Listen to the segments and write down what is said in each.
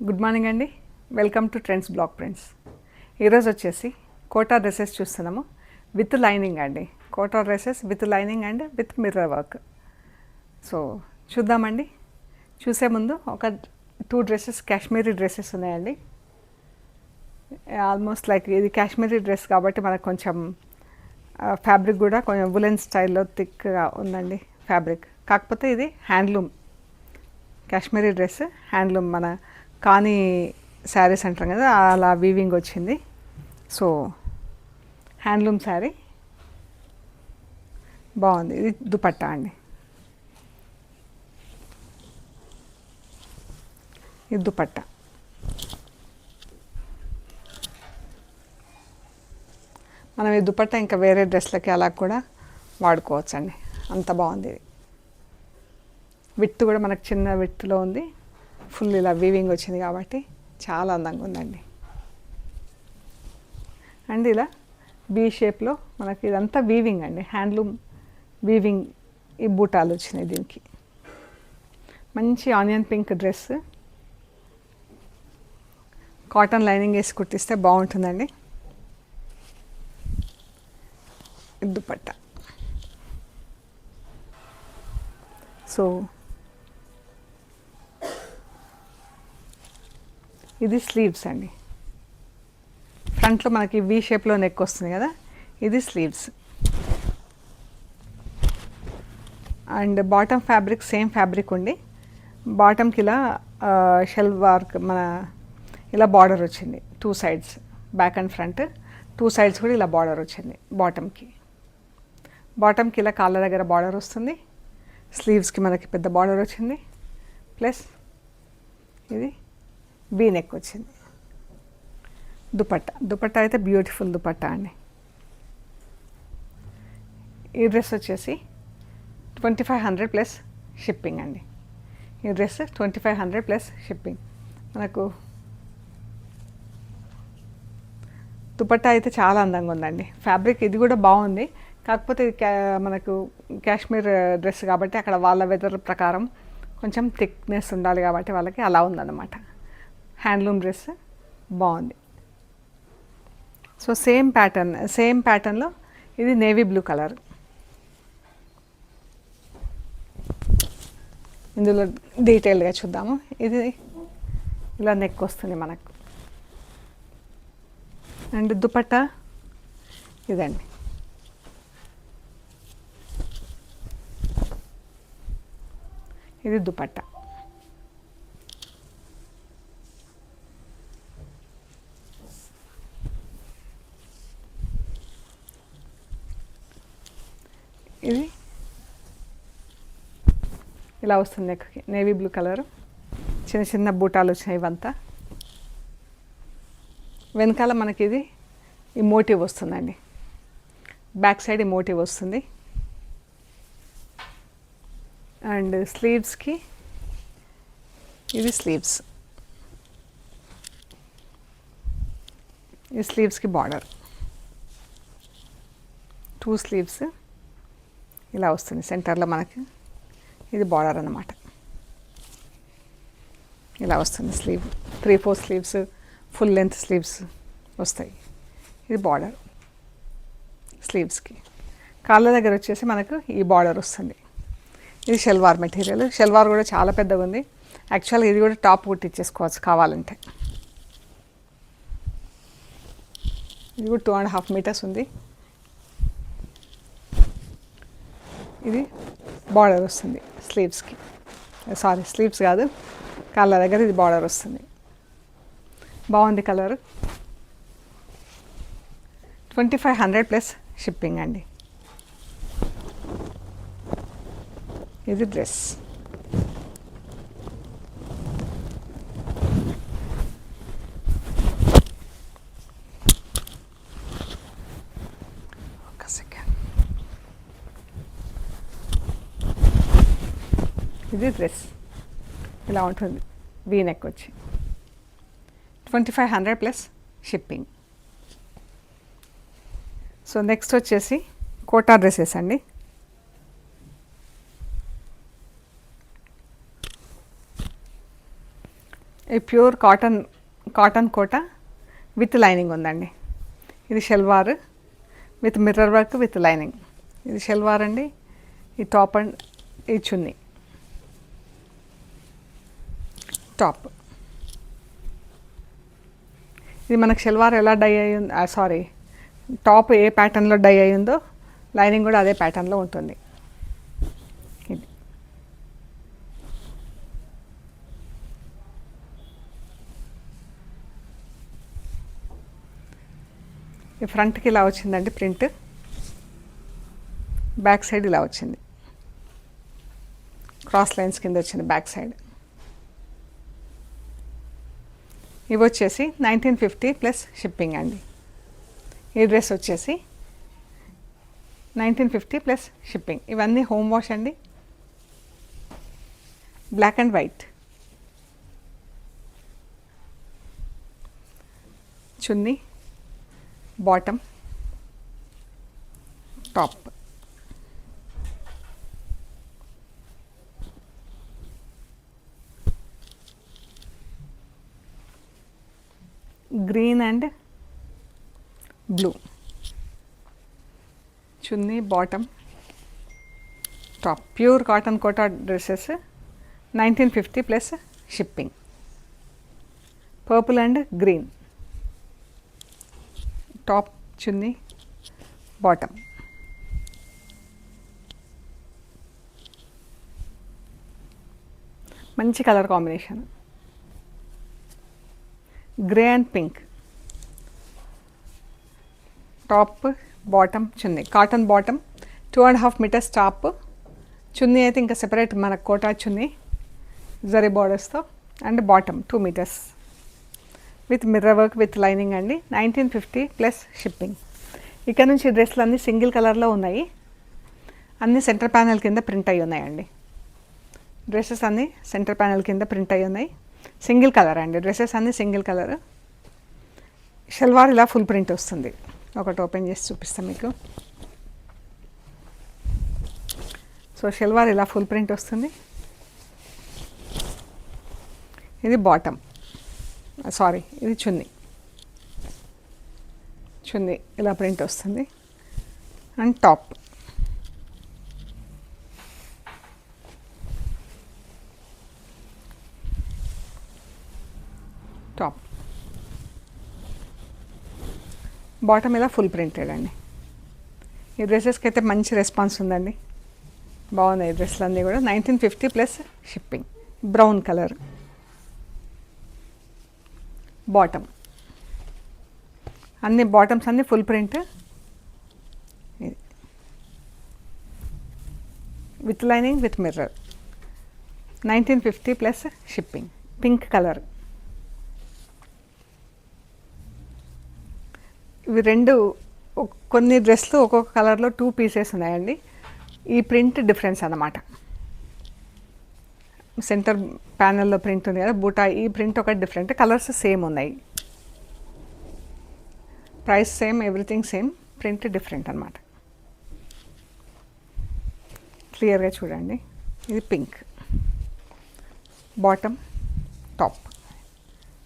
Good morning అండి. Welcome to trends blog prints. ఈరోజు వచ్చేసి కోటా డ్రెస్సెస్ చూస్తున్నాము విత్ లైనింగ్ అండి. Kota dresses with lining and with mirror work. So చూద్దామండి. చూసే ముందు ఒక 2 డ్రెస్సెస్ కాశ్మీరీ డ్రెస్సెస్ ఉన్నాయండి. ఆల్మోస్ట్ లైక్ ఇది కాశ్మీరీ డ్రెస్ కాబట్టి మనకు కొంచెం ఫ్యాబ్రిక్ కూడా కొంచెం వులెన్ స్టైల్లో థిక్గా ఉందండి ఫ్యాబ్రిక్. కాకపోతే ఇది హ్యాండ్లూమ్ కాశ్మీరీ డ్రెస్, హ్యాండ్లూమ్ మన కానీ శారీస్ అంటాం కదా అలా వీవింగ్ వచ్చింది. సో హ్యాండ్లూమ్ శారీ బాగుంది. ఇది దుపట్టా అండి. ఇది దుపట్టా. మనం ఈ దుపట్టా ఇంకా వేరే డ్రెస్లకి అలా కూడా వాడుకోవచ్చండి. అంత బాగుంది. ఇది విత్ కూడా మనకు చిన్న విత్లో ఉంది. ఫుల్ ఇలా వీవింగ్ వచ్చింది కాబట్టి చాలా అందంగా ఉందండి. అండ్ ఇలా బీ షేప్లో మనకి ఇదంతా వీవింగ్ అండి, హ్యాండ్లూమ్ వీవింగ్. ఈ బూటాలు వచ్చినాయి దీనికి. మంచి onion pink dress, cotton lining వేసి కుట్టిస్తే బాగుంటుందండి. దుపట్టా. సో ఇది స్లీవ్స్ అండి. ఫ్రంట్లో మనకి వీ షేప్లో నెక్ వస్తుంది కదా, ఇది sleeves. And bottom fabric same fabric ఉండి బాటమ్కి ఇలా షెల్ వర్క్ మన ఇలా బార్డర్ వచ్చింది 2 sides, back and front 2 sides కూడా ఇలా బార్డర్ వచ్చింది. బాటమ్కి ఇలా కాళ్ళ దగ్గర బార్డర్ వస్తుంది. స్లీవ్స్కి మనకి పెద్ద బార్డర్ వచ్చింది. ప్లస్ ఇది వీ నెక్ వచ్చింది. దుపట్టా అయితే బ్యూటిఫుల్ దుపట్టా అండి. ఈ డ్రెస్ వచ్చేసి 2500 ప్లస్ షిప్పింగ్ అండి. ఈ డ్రెస్ 2500 ప్లస్ షిప్పింగ్. మనకు దుపట్టా అయితే చాలా అందంగా ఉందండి. ఫ్యాబ్రిక్ ఇది కూడా బాగుంది. కాకపోతే ఇది మనకు కాశ్మీర్ డ్రెస్ కాబట్టి అక్కడ వాళ్ళ వెదర్ ప్రకారం కొంచెం థిక్నెస్ ఉండాలి కాబట్టి వాళ్ళకి అలా ఉందన్నమాట. హ్యాండ్లూమ్ డ్రెస్ బాగుంది. సో సేమ్ ప్యాటర్న్లో ఇది నేవీ బ్లూ కలర్. ఇందులో డీటెయిల్గా చూద్దాము. ఇది ఇలా నెక్ వస్తుంది మనకు. అండ్ దుపట్టా ఇదండి. ఇది దుపట్టా. ఇది ఇలా వస్తుంది నెక్కి. నేవీ బ్లూ కలర్, చిన్న చిన్న బూటాలు వచ్చినాయి. ఇవంతా వెనకాల మనకి ఇది ఈ మోటివ్ వస్తుందండి. బ్యాక్ సైడ్ ఈ మోటివ్ వస్తుంది. అండ్ స్లీవ్స్కి ఇది స్లీవ్స్. ఈ స్లీవ్స్కి బార్డర్ 2 స్లీవ్స్ ఇలా వస్తుంది. సెంటర్లో మనకి ఇది బార్డర్ అన్నమాట. ఇలా వస్తుంది sleeve. 3-4 sleeves, full length sleeves వస్తాయి. ఇది బార్డర్ స్లీవ్స్కి. కాళ్ళ దగ్గర వచ్చేసి మనకు ఈ బార్డర్ వస్తుంది. ఇది షెల్వార్ మెటీరియల్. షెల్వార్ కూడా చాలా పెద్దగా ఉంది. యాక్చువల్గా ఇది కూడా టాప్ కుట్టించేసుకోవచ్చు కావాలంటే. ఇది కూడా 2.5 meters ఉంది. ఇది బార్డర్ వస్తుంది స్లీవ్స్కి. స్లీవ్స్ కాదు, కాళ్ళ దగ్గర ఇది బార్డర్ వస్తుంది. బాగుంది కలర్. 2500 ప్లస్ షిప్పింగ్ అండి. ఇది డ్రెస్. ఒక సెకండ్. ఇది డ్రెస్ ఇలా ఉంటుంది. వీ నెక్ వచ్చి 2500 ప్లస్ షిప్పింగ్. సో నెక్స్ట్ వచ్చేసి కోటా డ్రెస్సెస్ అండి. ఈ pure cotton Kota with lining ఉందండి. ఇది salwar with mirror work with lining. ఇది షల్వార్ అండి. ఈ టాప్ అండ్ ఈ చున్నీ టాప్. ఇది మనకు షల్వార్ ఎలా డై అయ్యింది, టాప్ ఏ ప్యాటర్న్లో డై అయ్యిందో లైనింగ్ కూడా అదే ప్యాటర్న్లో ఉంటుంది. ఇది ఈ ఫ్రంట్కి ఇలా వచ్చిందండి ప్రింట్, బ్యాక్ సైడ్ ఇలా వచ్చింది, క్రాస్ లైన్స్ కింద వచ్చింది బ్యాక్ సైడ్. ఇవి వచ్చేసి 1950 ప్లస్ షిప్పింగ్ అండి. ఈ డ్రెస్ వచ్చేసి 1950 ప్లస్ షిప్పింగ్. ఇవన్నీ హోమ్ వాష్ అండి. బ్లాక్ అండ్ వైట్ చున్నీ, bottom, top. Green and blue చున్నీ, bottom, top. Pure cotton Kota dresses 1950 plus shipping. Purple and green top, చున్నీ, బాటమ్. మంచి colour combination. Grey and pink top, bottom, చున్నీ. Cotton bottom 2.5 metres top. చున్నీ అయితే ఇంకా separate మన కోటా చున్నీ జరీ బార్డర్స్తో. And bottom 2 metres with mirror work with lining అండి. 1950 ప్లస్ షిప్పింగ్. ఇక్కడ నుంచి డ్రెస్లు అన్నీ సింగిల్ కలర్లో ఉన్నాయి. అన్నీ సెంటర్ ప్యానెల్ కింద ప్రింట్ అయ్యి ఉన్నాయండి. డ్రెస్సెస్ అన్నీ సెంటర్ ప్యానెల్ కింద ప్రింట్ అయ్యి ఉన్నాయి. సింగిల్ కలర్ అండి. డ్రెస్సెస్ అన్నీ సింగిల్ కలర్. షల్వార్ ఇలా ఫుల్ ప్రింట్ వస్తుంది. ఒకటి ఓపెన్ చేసి చూపిస్తాను మీకు. సో షల్వార్ ఇలా ఫుల్ ప్రింట్ వస్తుంది. ఇది బాటమ్, ఇది చున్నీ. చున్నీ ఇలా ప్రింట్ వస్తుంది. And top. టాప్ బాటమ్ ఇలా ఫుల్ ప్రింటెడ్ అండి. ఈ డ్రెస్సెస్కి అయితే మంచి రెస్పాన్స్ ఉందండి. బాగున్నాయి ఈ డ్రెస్సులు అన్నీ కూడా. 1950 plus shipping. Brown colour bottom. అన్ని బాటమ్స్ అన్నీ full print with lining with mirror. 1950 plus shipping. Pink colour. ఇవి రెండు కొన్ని డ్రెస్లు ఒక్కొక్క కలర్లో 2 పీసెస్ ఉన్నాయండి. ఈ ప్రింట్ డిఫరెన్స్ అన్నమాట. సెంటర్ ప్యానెల్లో ప్రింట్ ఉంది కదా బూటా, ఈ ప్రింట్ ఒకటి డిఫరెంట్. కలర్స్ సేమ్ ఉన్నాయి, price same, everything same, print different అన్నమాట. క్లియర్గా చూడండి. ఇది పింక్ బాటమ్, టాప్.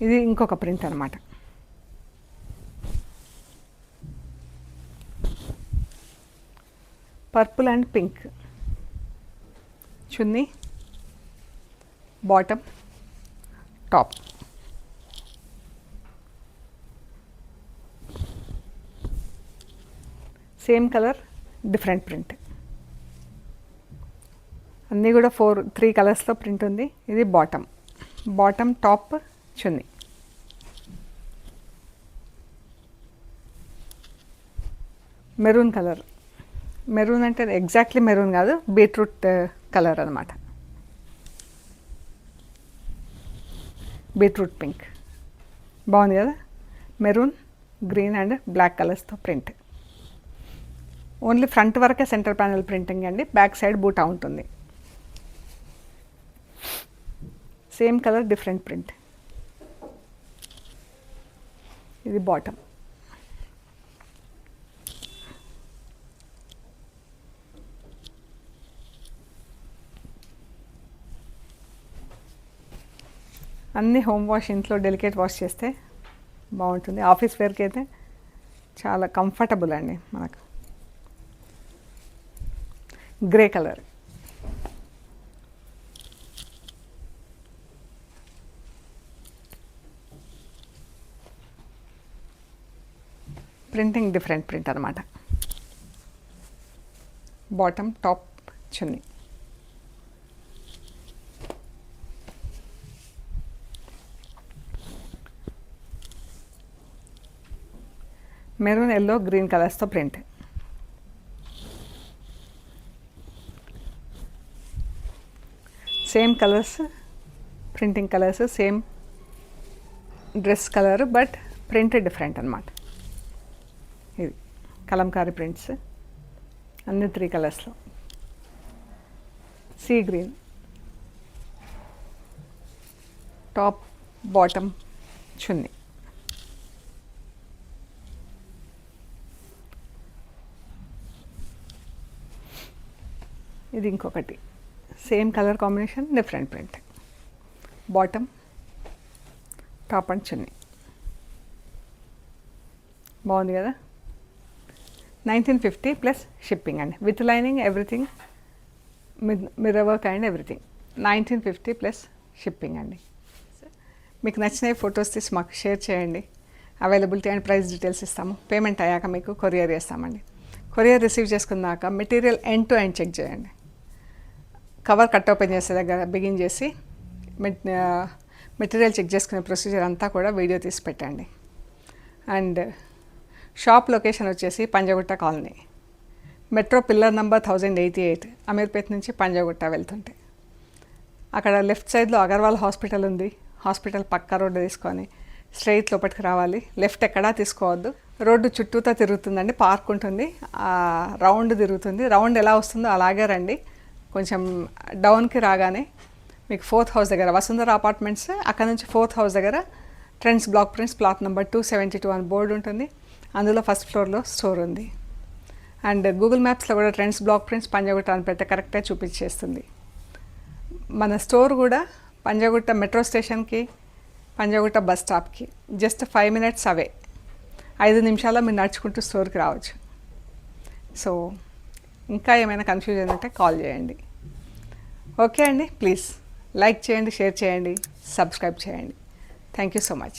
ఇది ఇంకొక ప్రింట్ అన్నమాట. పర్పుల్ అండ్ పింక్ చున్నీ, bottom, top. Same colour different print. అన్నీ కూడా 3 కలర్స్లో ప్రింట్ ఉంది. ఇది బాటమ్, టాప్, చున్నీ. Maroon colour. మెరూన్ అంటే ఎగ్జాక్ట్లీ మెరూన్ కాదు, బీట్రూట్ కలర్ అనమాట. బీట్రూట్ పింక్ బాగుంది కదా. మెరూన్, గ్రీన్ అండ్ బ్లాక్ కలర్స్తో ప్రింట్. ఓన్లీ ఫ్రంట్ వరకే సెంటర్ ప్యానెల్ ప్రింటింగ్ అండి. బ్యాక్ సైడ్ బూటా ఉంటుంది. Same colour different print. ఇది బాటమ్. అన్నీ హోమ్ వాష్, ఇంట్లో డెలికేట్ వాష్ చేస్తే బాగుంటుంది. ఆఫీస్ వేర్కి అయితే చాలా కంఫర్టబుల్ అండి. మనకు grey colour, printing different print అనమాట. బాటమ్ టాప్ చున్నీ, మెరూన్, ఎల్లో, గ్రీన్ కలర్స్తో print. Same colours, printing colours, same dress colour, but print different అనమాట. ఇది కలంకారీ ప్రింట్స్ అన్ని 3 కలర్స్లో. సీ గ్రీన్ టాప్, బాటమ్, చున్నీ. ఇది ఇంకొకటి same colour combination, different print. Bottom, top and చున్నీ. బాగుంది కదా. 1950 ప్లస్ షిప్పింగ్ అండి, with lining everything, mirror work and everything. 1950 plus shipping అండి. మీకు నచ్చిన ఫొటోస్ తీసి మాకు షేర్ చేయండి. అవైలబిలిటీ అండ్ ప్రైస్ డీటెయిల్స్ ఇస్తాము. పేమెంట్ అయ్యాక మీకు కొరియర్ చేస్తామండి. కొరియర్ రిసీవ్ చేసుకున్నాక material end to end check చేయండి. కవర్ కట్ ఓపెన్ చేసే దగ్గర బిగిన్ చేసి మెటీరియల్ చెక్ చేసుకునే ప్రొసీజర్ అంతా కూడా వీడియో తీసి పెట్టండి. అండ్ షాప్ లొకేషన్ వచ్చేసి Panjagutta colony, metro pillar number 1088, Ameerpet నుంచి పంజగుట్ట వెళ్తుంటే అక్కడ లెఫ్ట్ సైడ్లో అగర్వాల్ హాస్పిటల్ ఉంది. హాస్పిటల్ పక్క రోడ్డు తీసుకొని స్ట్రైట్ లోపలికి రావాలి. లెఫ్ట్ ఎక్కడా తీసుకోవద్దు. రోడ్డు చుట్టూతా తిరుగుతుందండి, పార్క్ ఉంటుంది, రౌండ్ తిరుగుతుంది. రౌండ్ ఎలా వస్తుందో అలాగే రండి. కొంచెం డౌన్కి రాగానే మీకు 4th హౌస్ దగ్గర వసుంధర అపార్ట్మెంట్స్, అక్కడ నుంచి 4th హౌస్ దగ్గర trends block prints plot number 272 అని బోర్డు ఉంటుంది. అందులో ఫస్ట్ ఫ్లోర్లో స్టోర్ ఉంది. అండ్ గూగుల్ మ్యాప్స్లో కూడా ట్రెండ్స్ బ్లాక్ ప్రింట్స్ పంజగుట్ట అని పెడితే కరెక్ట్గా చూపించేస్తుంది. మన స్టోర్ కూడా పంజగుట్ట మెట్రో స్టేషన్కి, Panjagutta bus స్టాప్కి just 5 minutes away. 5 నిమిషాల్లో మీరు నడుచుకుంటూ స్టోర్కి రావచ్చు. సో ఇంకా ఏమైనా కన్ఫ్యూజన్ ఉంటే కాల్ చేయండి. ఓకే అండి, ప్లీజ్ లైక్ చేయండి, షేర్ చేయండి, సబ్స్క్రైబ్ చేయండి. Thank you so much.